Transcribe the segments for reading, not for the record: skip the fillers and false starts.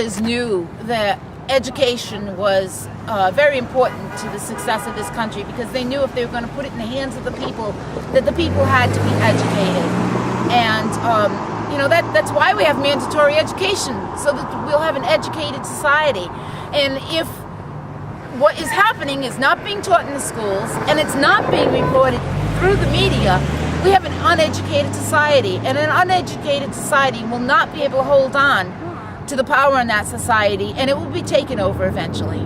fathers knew that education was very important to the success of this country, because they knew if they were going to put it in the hands of the people, that the people had to be educated. And that's why we have mandatory education, so that we'll have an educated society. And if what is happening is not being taught in the schools, and it's not being reported through the media, we have an uneducated society, and an uneducated society will not be able to hold on to the power in that society, and it will be taken over eventually.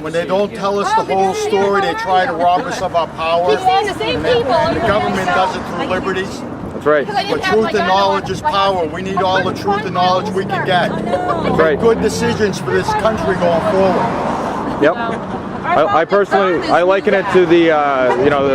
When they don't tell us the whole story, they try to rob us of our power. And the government does it through liberties. That's right. But truth and knowledge is power. We need all the truth and knowledge we can get. That's right. Good decisions for this country going forward. Yep. I personally, I liken it to the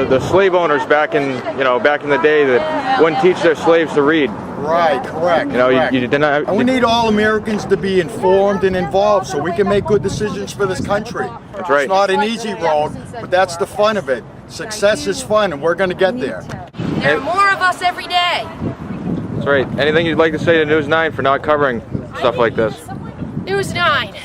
the slave owners back in the day that wouldn't teach their slaves to read. Right, correct. You didn't. And we need all Americans to be informed and involved so we can make good decisions for this country. That's right. It's not an easy road, but that's the fun of it. Success is fun, and we're going to get there. There are more of us every day. That's right. Anything you'd like to say to News 9 for not covering stuff like this? News 9.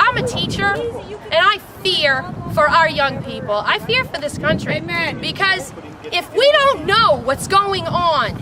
I'm a teacher, and I fear for our young people. I fear for this country. Amen. Because if we don't know what's going on,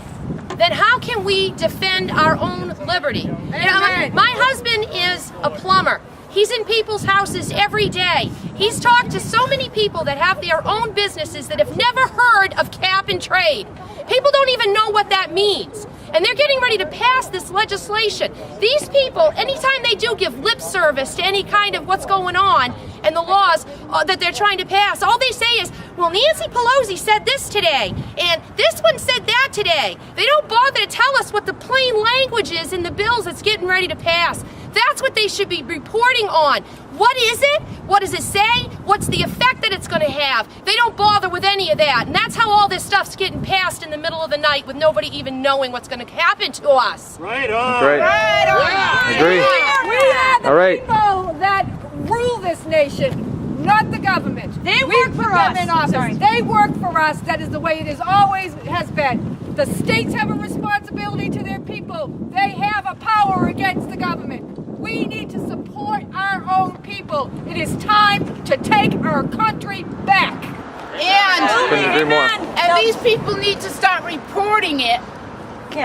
then how can we defend our own liberty? My husband is a plumber. He's in people's houses every day. He's talked to so many people that have their own businesses that have never heard of cap and trade. People don't even know what that means. And they're getting ready to pass this legislation. These people, anytime they do give lip service to any kind of what's going on and the laws that they're trying to pass, all they say is, well, Nancy Pelosi said this today, and this one said that today. They don't bother to tell us what the plain language is in the bills that's getting ready to pass. That's what they should be reporting on. What is it? What does it say? What's the effect that it's going to have? They don't bother with any of that. And that's how all this stuff's getting passed in the middle of the night with nobody even knowing what's going to happen to us. Right on. Right. Right on. Yeah. Agree. We are the All right. people that rule this nation, not the government. They We work put for them us. in office. Sorry. They work for us. That is the way it is always has been. The states have a responsibility to their people. They have a power against the government. We need to support our own people. It is time to take our country back. Couldn't agree more. And these people need to start reporting it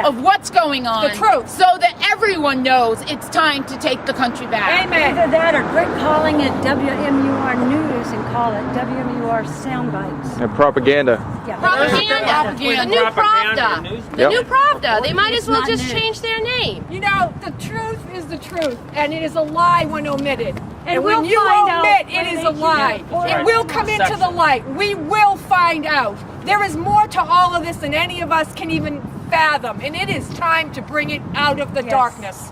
of what's going on. The truth. So that everyone knows it's time to take the country back. Amen. Either that or quit calling it WMUR News and call it WMUR Soundbites. And propaganda. Yeah. Propaganda. The new Pravda. The Yep. new Pravda. They might as well It's not just new. change their name. You know, the truth is the truth, and it is a lie when omitted. And we'll when you find out omit, when it is they a lie. do. It will come into the light. We will find out. There is more to all of this than any of us can even fathom, and it is time to bring it out of the darkness.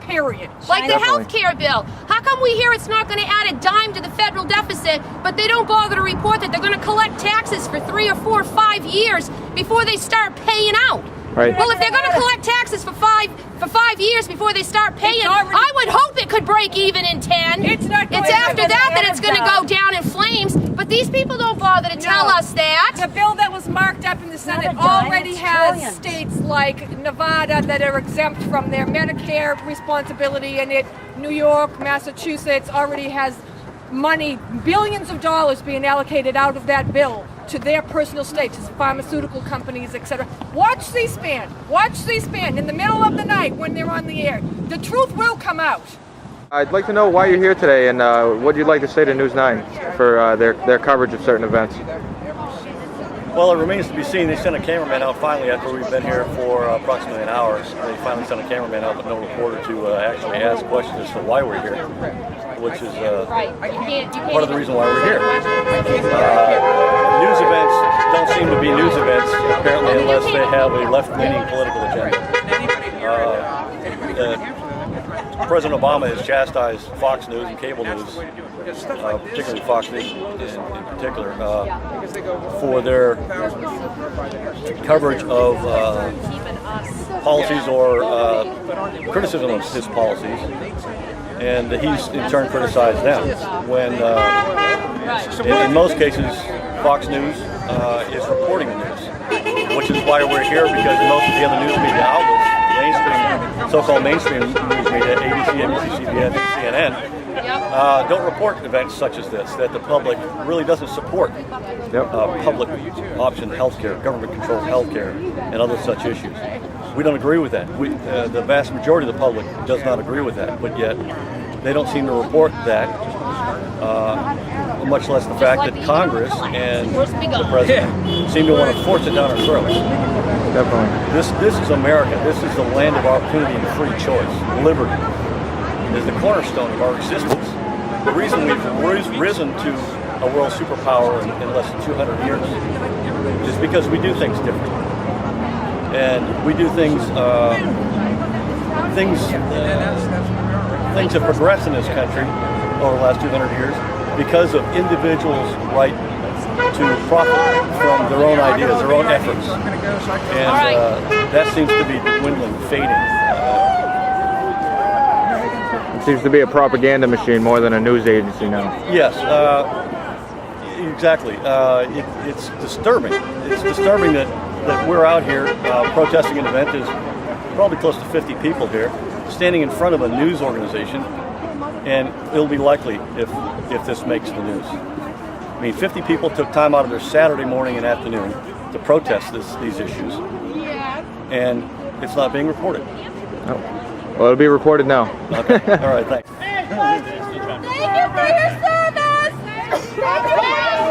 Period. Like the Definitely. health care bill. How come we hear it's not going to add a dime to the federal deficit, but they don't bother to report that they're going to collect taxes for 3 or 4 or 5 years before they start paying out? Right. Well, if they're going to collect taxes for 5 years before they start paying, It's already- I would hope it could break even in 10. It's not going It's to after happen that ahead it's of going to time. go down in flames. But these people don't bother to tell No. us that. The bill that was marked up in the Senate a dime, already it's has trillions. states like Nevada that are exempt from their Medicare responsibility, and New York, Massachusetts already has money, billions of dollars being allocated out of that bill to their personal states, pharmaceutical companies, etc. Watch C-SPAN. Watch C-SPAN in the middle of the night when they're on the air. The truth will come out. I'd like to know why you're here today and what you'd like to say to News 9 for their coverage of certain events. Well, it remains to be seen. They sent a cameraman out finally after we've been here for approximately an hour. They finally sent a cameraman out, but no reporter to actually ask questions as to why we're here, which is part of the reason why we're here. News events don't seem to be news events, apparently, unless they have a left-leaning political agenda. President Obama has chastised Fox News and cable news, particularly Fox News in particular, for their coverage of policies or criticism of his policies, and he's in turn criticized them. When in most cases, Fox News is reporting the news. which is why we're here, because most of the other news media outlets, mainstream, so-called mainstream news media, ABC, NBC, CBS, CNN, don't report events such as this, that the public really doesn't support public option healthcare, government-controlled healthcare, and other such issues. We don't agree with that. The vast majority of the public does not agree with that, but yet they don't seem to report that, much less the fact that Congress and the President seem to want to force it down our throats. Definitely. This is America. This is the land of opportunity and free choice. Liberty is the cornerstone of our existence. The reason we've risen to a world superpower in less than 200 years is because we do things differently. And we do things have progressed in this country over the last 200 years because of individuals' right to profit from their own ideas, their own efforts. And that seems to be dwindling, fading. It seems to be a propaganda machine more than a news agency now. Yes, exactly. It's disturbing. It's disturbing that we're out here protesting an event. There's probably close to 50 people here, standing in front of a news organization, and it'll be likely if this makes the news. I mean, 50 people took time out of their Saturday morning and afternoon to protest these issues, and it's not being reported. Oh. Well, it'll be reported now. Okay. All right, thanks. Thank you for your service! Thank you.